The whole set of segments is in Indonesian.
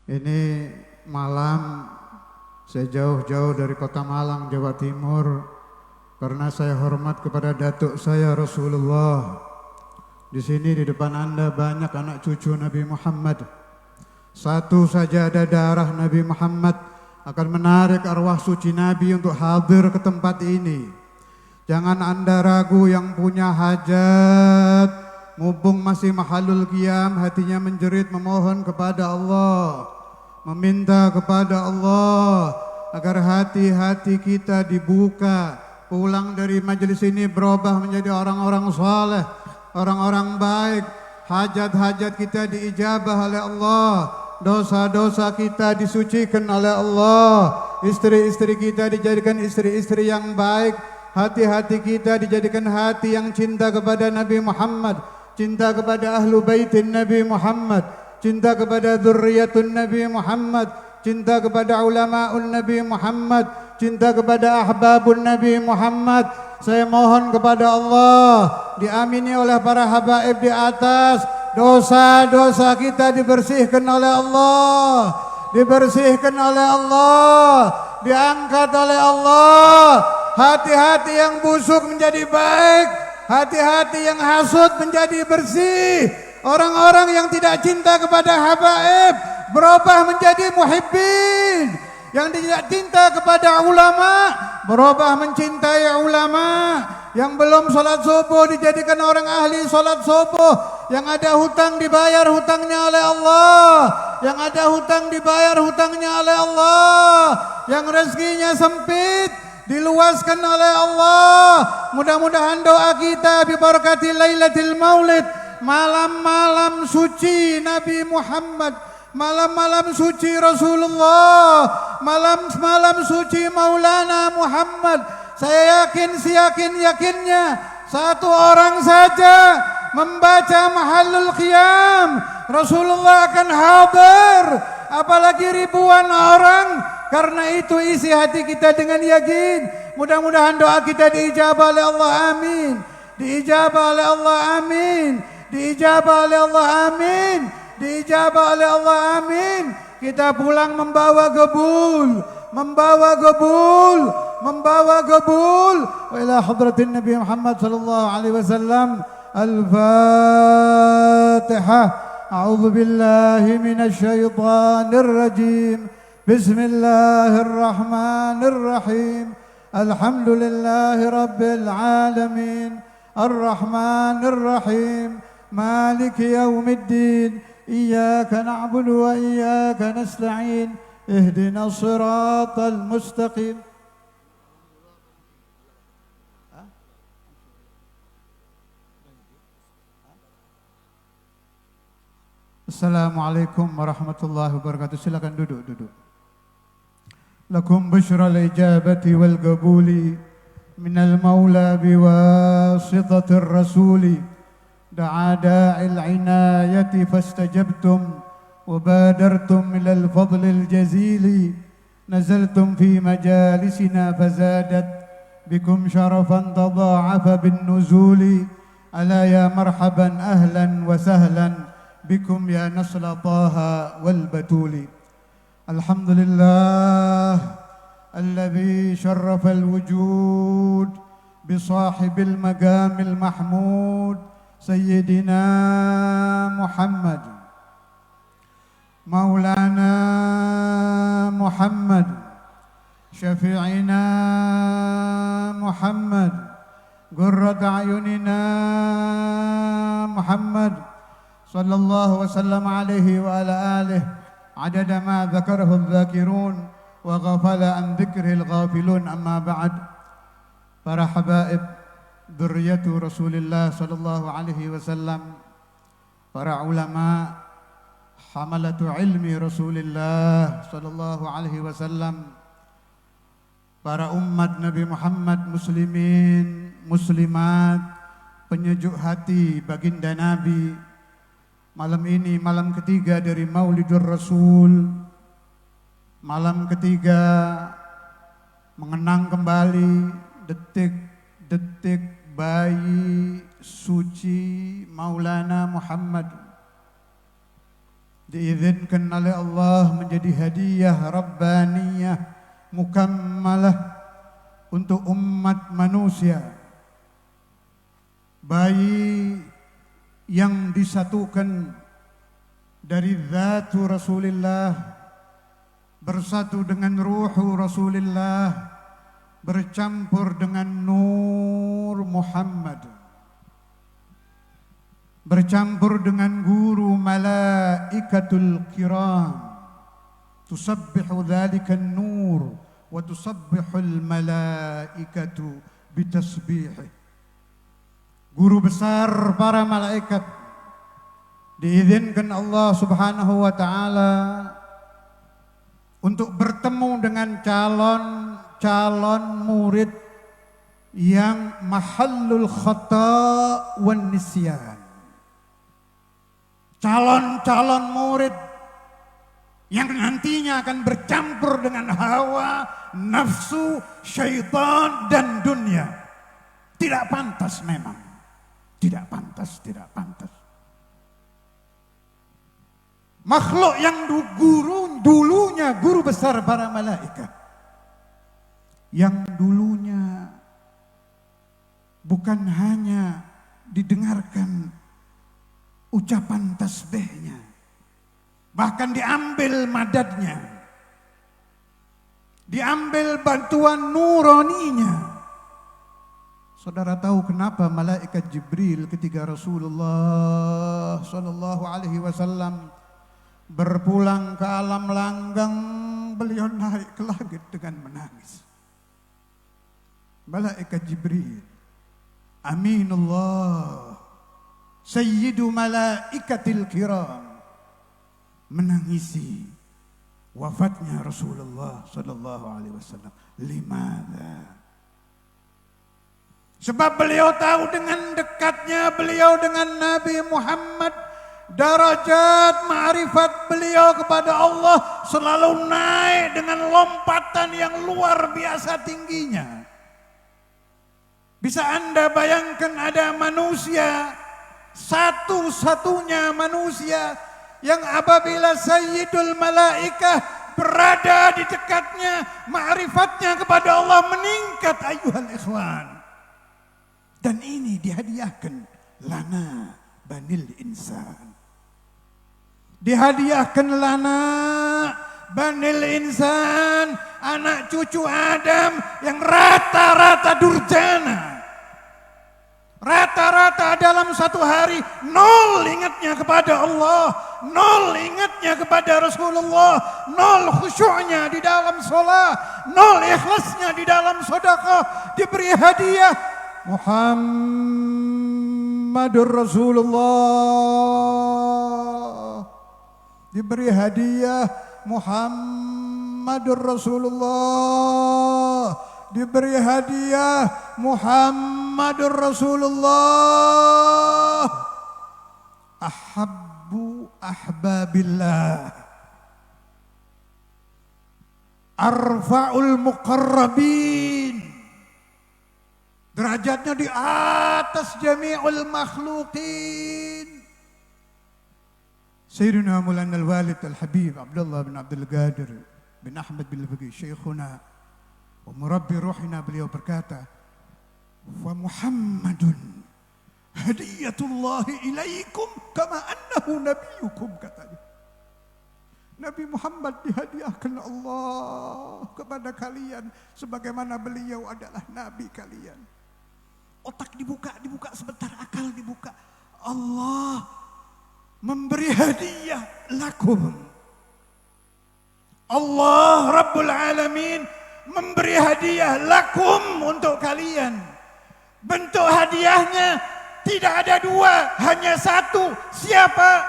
Ini malam saya jauh-jauh dari kota Malang, Jawa Timur, karena saya hormat kepada datuk saya Rasulullah. Di sini di depan Anda banyak anak cucu Nabi Muhammad. Satu saja ada darah Nabi Muhammad akan menarik arwah suci Nabi untuk hadir ke tempat ini. Jangan Anda ragu yang punya hajat, mumpung masih mahalul qiyam, hatinya menjerit memohon kepada Allah, meminta kepada Allah agar hati-hati kita dibuka, pulang dari majelis ini berubah menjadi orang-orang saleh, orang-orang baik, hajat-hajat kita diijabah oleh Allah, dosa-dosa kita disucikan oleh Allah, istri-istri kita dijadikan istri-istri yang baik, hati-hati kita dijadikan hati yang cinta kepada Nabi Muhammad, cinta kepada ahlu baitin Nabi Muhammad, cinta kepada dzurriyyatun Nabi Muhammad, cinta kepada ulamaun Nabi Muhammad, cinta kepada ahbabun Nabi Muhammad. Saya mohon kepada Allah, diamini oleh para habaib di atas, dosa-dosa kita dibersihkan oleh Allah, dibersihkan oleh Allah, diangkat oleh Allah. Hati-hati yang busuk menjadi baik, hati-hati yang hasud menjadi bersih. Orang-orang yang tidak cinta kepada habaib berubah menjadi muhibbin. Yang tidak cinta kepada ulama berubah mencintai ulama. Yang belum salat subuh dijadikan orang ahli salat subuh. Yang ada hutang dibayar hutangnya oleh Allah. Yang ada hutang dibayar hutangnya oleh Allah. Yang rezekinya sempit diluaskan oleh Allah. Mudah-mudahan doa kita bibarakati Lailatul Maulid, malam-malam suci Nabi Muhammad, malam-malam suci Rasulullah, malam-malam suci Maulana Muhammad. Saya yakin, seyakin-yakinnya satu orang saja membaca mahallul qiyam, Rasulullah akan hadir, apalagi ribuan orang. Karena itu isi hati kita dengan yakin. Mudah-mudahan doa kita diijabah oleh Allah, amin. Diijabah oleh Allah, amin. Diijabah oleh Allah, amin. Diijabah oleh Allah, amin. Kita pulang membawa gebul, membawa gebul, membawa gebul. Wa ila hadratin Nabi Muhammad sallallahu alaihi wasallam. Al-Fatihah. A'udzu billahi minasy syaithanir rajim. Bismillahirrahmanirrahim. Alhamdulillahi rabbil alamin. Ar-Rahmanir Rahim. Maliki yaumiddin. Iyyaka na'budu wa iyyaka nasta'in. Ihdinas siratal mustaqim. Assalamualaikum warahmatullahi wabarakatuh. Silakan duduk. Lakum bushra al-ijabati wal qabuli minal maula biwasitatir rasuli. Da'a da'il inayati fastajabtum wa badartum ilal fadlil jazili. Nazaltum fi majalisina fazadat bikum syarafan tadha'afa bin nuzuli. Ala ya marhaban ahlan wa sahlan bikum ya nasla taha wal batuli. Alhamdulillah alladhi syarrafa al-wujud bisahibil magamil mahmud Sayyidina Muhammad Maulana Muhammad Syafi'ina Muhammad Gurrat a'yunina Muhammad Sallallahu wasallam alaihi wa ala alihi adada ma dzakarahu dzakirun wa ghafala an dzikril ghafilun. Amma ba'd. Para habaib dzurriyyatu Rasulillah sallallahu alaihi wasallam, para ulama hamalatu ilmi Rasulillah sallallahu alaihi wasallam, para umat Nabi Muhammad, muslimin, muslimat, penyejuk hati baginda Nabi. Malam ini malam ketiga dari Maulidur Rasul, malam ketiga mengenang kembali detik-detik bayi suci Maulana Muhammad diizinkan oleh Allah menjadi hadiah rabbaniyah mukammalah untuk umat manusia. Bayi yang disatukan dari zatu Rasulullah bersatu dengan ruhu Rasulullah bercampur dengan nur Muhammad, bercampur dengan guru malaikatul kiram, tusabbihu dzalika an-nur wa tusabbihul malaikatu bitasbihih. Guru besar para malaikat diizinkan Allah Subhanahu wa taala untuk bertemu dengan calon murid yang mahallul khata' wan nisyan. Calon murid yang nantinya akan bercampur dengan hawa, nafsu, syaitan dan dunia. Tidak pantas memang. Tidak pantas. Makhluk yang dulunya guru besar para malaikat, yang dulunya bukan hanya didengarkan ucapan tasbihnya, bahkan diambil madadnya, diambil bantuan nuraninya. Saudara tahu kenapa malaikat Jibril ketika Rasulullah sallallahu alaihi wasallam berpulang ke alam langgang, beliau naik ke langit dengan menangis. Malaikat Jibril, Aminullah, Sayyidu malaikatil kiram, menangisi wafatnya Rasulullah sallallahu alaihi wasallam. Limadha? Sebab beliau tahu dengan dekatnya beliau dengan Nabi Muhammad, darajat ma'rifat beliau kepada Allah selalu naik dengan lompatan yang luar biasa tingginya. Bisa Anda bayangkan ada manusia, satu-satunya manusia yang apabila Sayyidul Malaikah berada di dekatnya, ma'rifatnya kepada Allah meningkat, ayuhal ikhwan. Dan ini dihadiahkan lana banil insan. Dihadiahkan lana banil insan, anak cucu Adam yang rata-rata durjana. Rata-rata dalam satu hari nol ingatnya kepada Allah, nol ingatnya kepada Rasulullah, nol khusyuknya di dalam sholat, nol ikhlasnya di dalam sedekah. Diberi hadiah Muhammadur Rasulullah, diberi hadiah Muhammadur Rasulullah, diberi hadiah Muhammadur Rasulullah. Ahabbu ahbabillah, arfa'ul muqarrabin, derajatnya di atas jami'ul makhluqin. Sayyidina Maulana al-Walid al-Habib Abdullah bin Abdul Qadir bin Ahmad bin Al-Faqih Syekhuna wa murabbi ruhina, beliau berkata, wa Muhammadun hadiyatullahi ilaikum kama annahu nabiyukum, katanya. Nabi Muhammad dihadiahkan Allah kepada kalian sebagaimana beliau adalah nabi kalian. Otak dibuka sebentar, akal dibuka. Allah memberi hadiah lakum. Allah Rabbul Alamin memberi hadiah lakum untuk kalian. Bentuk hadiahnya tidak ada dua, hanya satu. Siapa?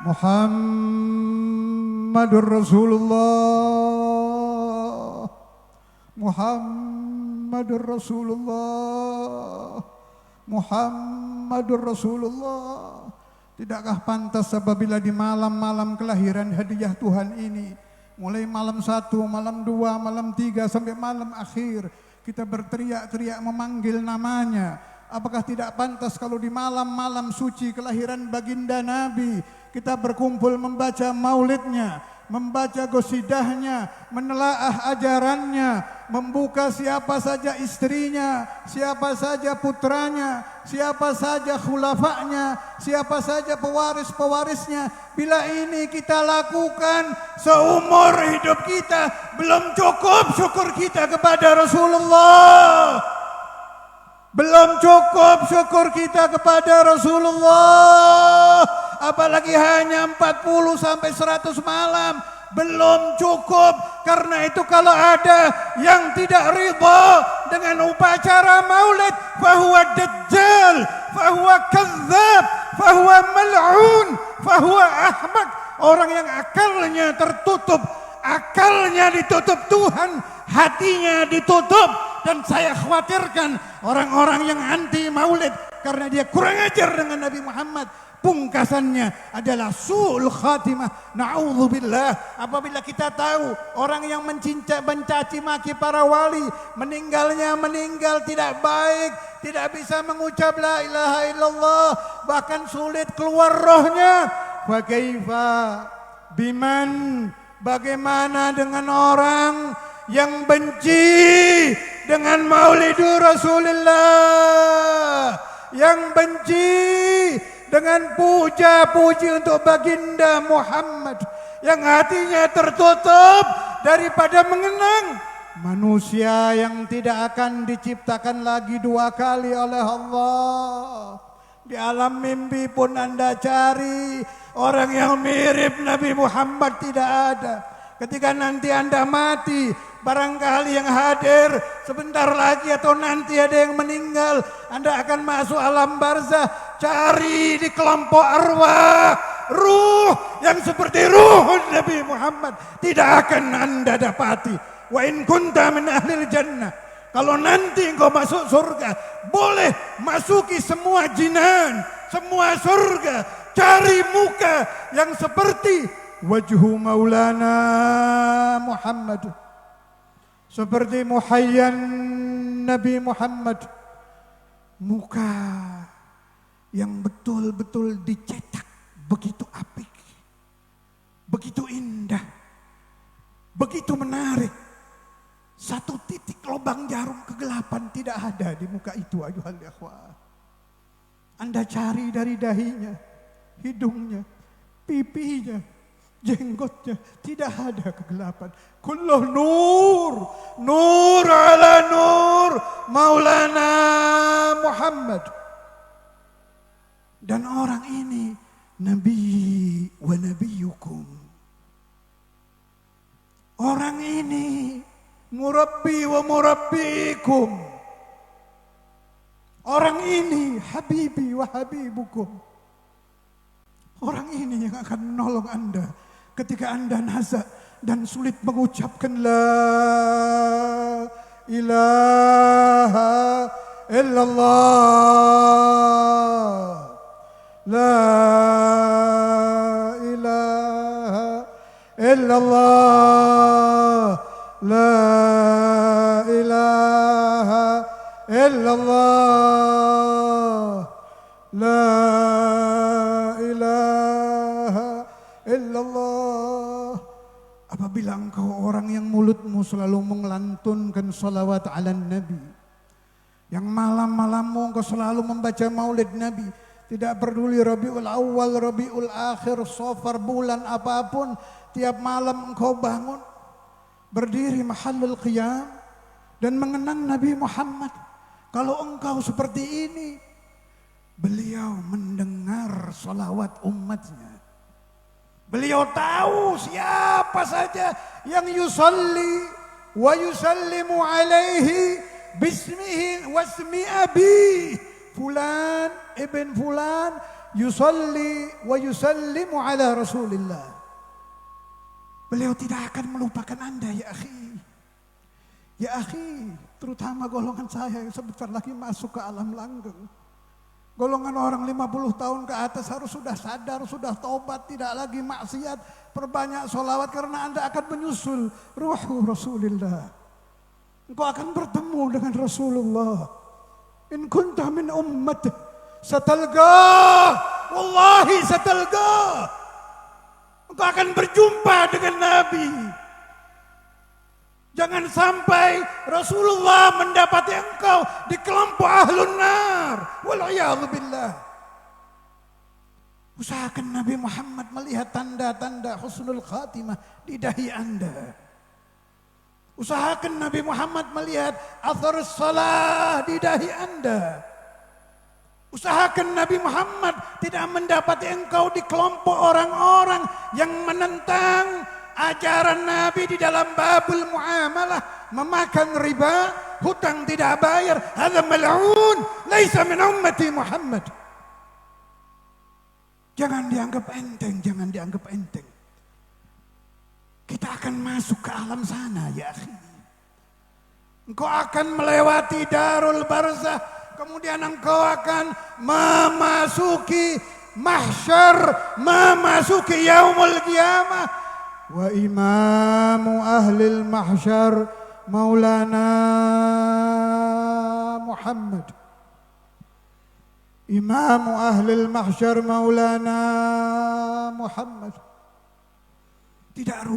Muhammadur Rasulullah. Muhammadur Rasulullah. Muhammadur Rasulullah. Tidakkah pantas apabila di malam-malam kelahiran hadiah Tuhan ini, mulai malam 1, malam 2, malam 3 sampai malam akhir, kita berteriak-teriak memanggil namanya. Apakah tidak pantas kalau di malam-malam suci kelahiran baginda Nabi kita berkumpul membaca maulidnya, membaca gosidahnya, menelaah ajarannya, membuka siapa saja istrinya, siapa saja putranya, siapa saja khulafanya, siapa saja pewaris-pewarisnya. Bila ini kita lakukan seumur hidup kita, belum cukup syukur kita kepada Rasulullah. Belum cukup syukur kita kepada Rasulullah. Apalagi hanya 40 sampai 100 malam. Belum cukup. Karena itu kalau ada yang tidak ridha dengan upacara maulid, fahuwa dajjal, fahuwa kadzdzab, fahuwa mal'un, fahuwa ahmak. Orang yang akalnya tertutup, akalnya ditutup Tuhan, hatinya ditutup. Dan saya khawatirkan orang-orang yang anti maulid karena dia kurang ajar dengan Nabi Muhammad. Pungkasannya adalah su'ul khatimah. Na'udzubillah. Apabila kita tahu orang yang mencaci maki para wali, meninggal tidak baik, tidak bisa mengucap la ilaha illallah, bahkan sulit keluar rohnya. Wa kaifa biman, bagaimana dengan orang yang benci dengan maulidur Rasulullah, yang benci dengan puja-puji untuk baginda Muhammad, yang hatinya tertutup daripada mengenang manusia yang tidak akan diciptakan lagi dua kali oleh Allah. Di alam mimpi pun Anda cari orang yang mirip Nabi Muhammad, tidak ada. Ketika nanti Anda mati, barangkali yang hadir sebentar lagi atau nanti ada yang meninggal, Anda akan masuk alam barzah. Cari di kelompok arwah, ruh yang seperti ruh Nabi Muhammad tidak akan Anda dapati. Wa in kunta min ahlil jannah, kalau nanti engkau masuk surga, boleh masuki semua jinan, semua surga, cari muka yang seperti wajhu maulana Muhammad, seperti muhayyan Nabi Muhammad, muka yang betul-betul dicetak begitu apik, begitu indah, begitu menarik. Satu titik lubang jarum kegelapan tidak ada di muka itu, ayuhal ikhwah. Anda cari dari dahinya, hidungnya, pipinya, jenggotnya, tidak ada kegelapan. Kulluh nur, nur ala nur, maulana Muhammad. Dan orang ini nabi wa nabiyukum. Orang ini murabbi wa murabbikum. Orang ini habibi wa habibukum. Orang ini yang akan menolong Anda ketika Anda nazak dan sulit mengucapkan la ilaha illallah. La ilaha illallah. La ilaha illallah. La ilaha illallah. Apabila engkau orang yang mulutmu selalu mengelantunkan salawat ala Nabi, yang malam-malammu engkau selalu membaca maulid Nabi, tidak peduli Rabiul Awal, Rabiul Akhir, Safar, bulan apapun, tiap malam engkau bangun, berdiri mahallul qiyam dan mengenang Nabi Muhammad. Kalau engkau seperti ini, beliau mendengar salawat umatnya. Beliau tahu siapa saja yang yusalli wa yusallimu alaihi bismihi wasmi abi fulan ibn fulan yusalli wa yusallimu ala Rasulillah. Beliau tidak akan melupakan Anda, ya akhi. Ya akhi, terutama golongan saya yang sebentar lagi masuk ke alam langgeng. Golongan orang 50 tahun ke atas harus sudah sadar, sudah taubat, tidak lagi maksiat, perbanyak sholawat karena Anda akan menyusul ruh Rasulullah. Engkau akan bertemu dengan Rasulullah. In kunta min ummati satalqah, wallahi satalqah. Engkau akan berjumpa dengan Nabi. Jangan sampai Rasulullah mendapati engkau di kelompok ahlun nar. Wal'iyadzubillah. Usahakan Nabi Muhammad melihat tanda-tanda husnul khatimah di dahi Anda. Usahakan Nabi Muhammad melihat athar salah di dahi Anda. Usahakan Nabi Muhammad tidak mendapati engkau di kelompok orang-orang yang menentang ajaran Nabi di dalam babul muamalah, memakan riba, hutang tidak bayar. Hadza mal'un, laisa min ummati Muhammad. Jangan dianggap enteng, jangan dianggap enteng. Kita akan masuk ke alam sana ya akhi. Engkau akan melewati darul barzah, kemudian engkau akan memasuki mahsyar, memasuki yaumul qiyamah. Wa imamu ahlil mahsyar Maulana Muhammad. Imamu ahlil mahsyar Maulana Muhammad. Tidak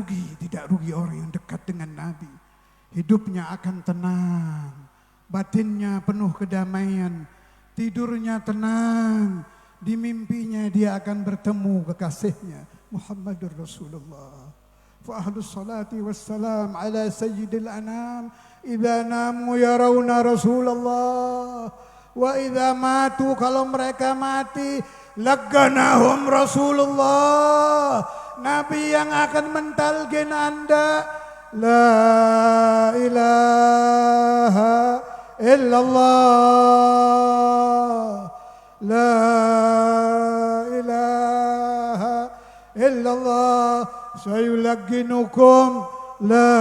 rugi orang yang dekat dengan Nabi. Hidupnya akan tenang, batinnya penuh kedamaian, tidurnya tenang, di mimpinya dia akan bertemu kekasihnya Muhammadur Rasulullah. Fa ahlus salati wassalam ala sayyidil anam idza namu yarawna Rasulullah wa idza matu, kalau mereka mati lagganahum Rasulullah, Nabi yang akan mentalgin Anda. La ilaha illallah, la ilaha illallah, sayulagginukum la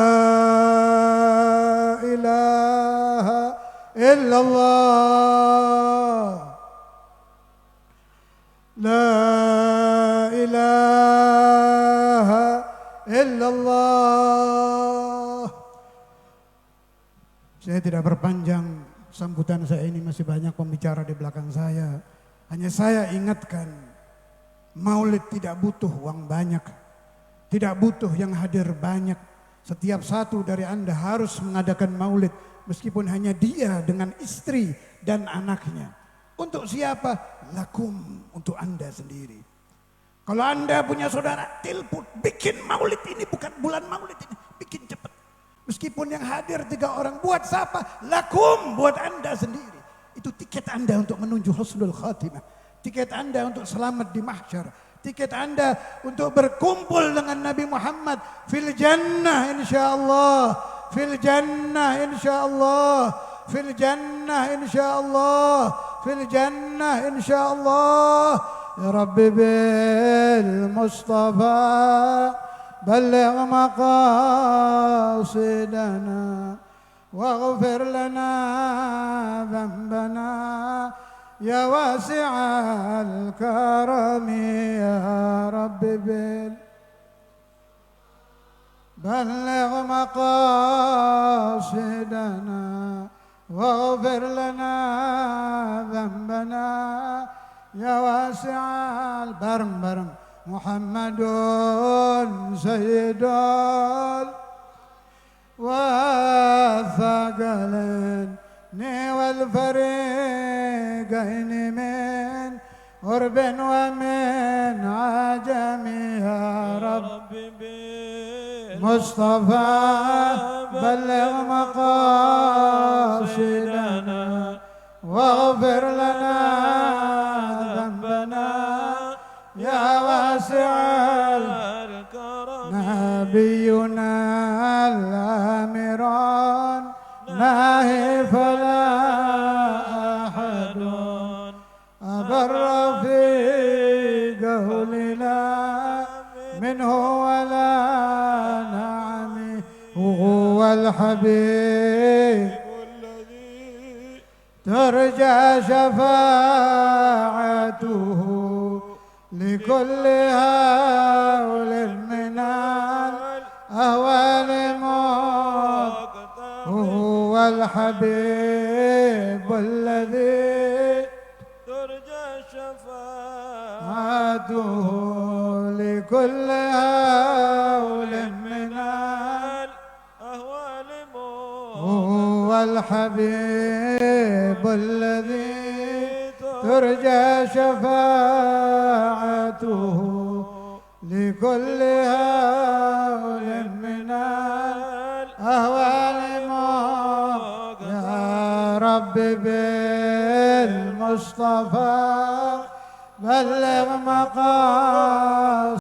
ilaha illallah, la ilaha illallah. Saya tidak berpanjang sambutan saya ini, masih banyak pembicara di belakang saya. Hanya saya ingatkan, maulid tidak butuh uang banyak, tidak butuh yang hadir banyak. Setiap satu dari Anda harus mengadakan maulid, meskipun hanya dia dengan istri dan anaknya. Untuk siapa? Lakum, untuk Anda sendiri. Kalau Anda punya saudara, telepon, bikin maulid ini, bukan bulan maulid ini, bikin cepat. Meskipun yang hadir 3 orang, buat siapa? Lakum, buat Anda sendiri. Itu tiket Anda untuk menuju husnul khatimah. Tiket Anda untuk selamat di mahsyar. Tiket Anda untuk berkumpul dengan Nabi Muhammad fil jannah insyaallah, fil jannah insyaallah, fil jannah insyaallah, fil jannah insyaallah. Ya Rabbi bil Mustafa balligh maqasidana waghfir lana dhanbana ya wasi'al karami ya Rabbi bil balligh maqasidana waghfir lana dhanbana ya wasi'al, bareng-bareng, Muhammadun sayyidul wa thaqalain wal fariqain min urbin wa min ajami ya Rabbi Mustafa balligh maqasidana waghfir lana dhanbana ya wasi'al nabiyuna al-amiran nahi fala ahadun abarra fi qawlina minhu wala na'ami huwa al-habib ترجى شفاعته لكل هول من الأهوال موت هو الحبيب الذي ترجى شفاعته عاده لكل هول من الأهوال هو الحبيب الذي ترجى شفاعته لكل هول من الأهوال يا رب بالمصطفى بلغ مقاصد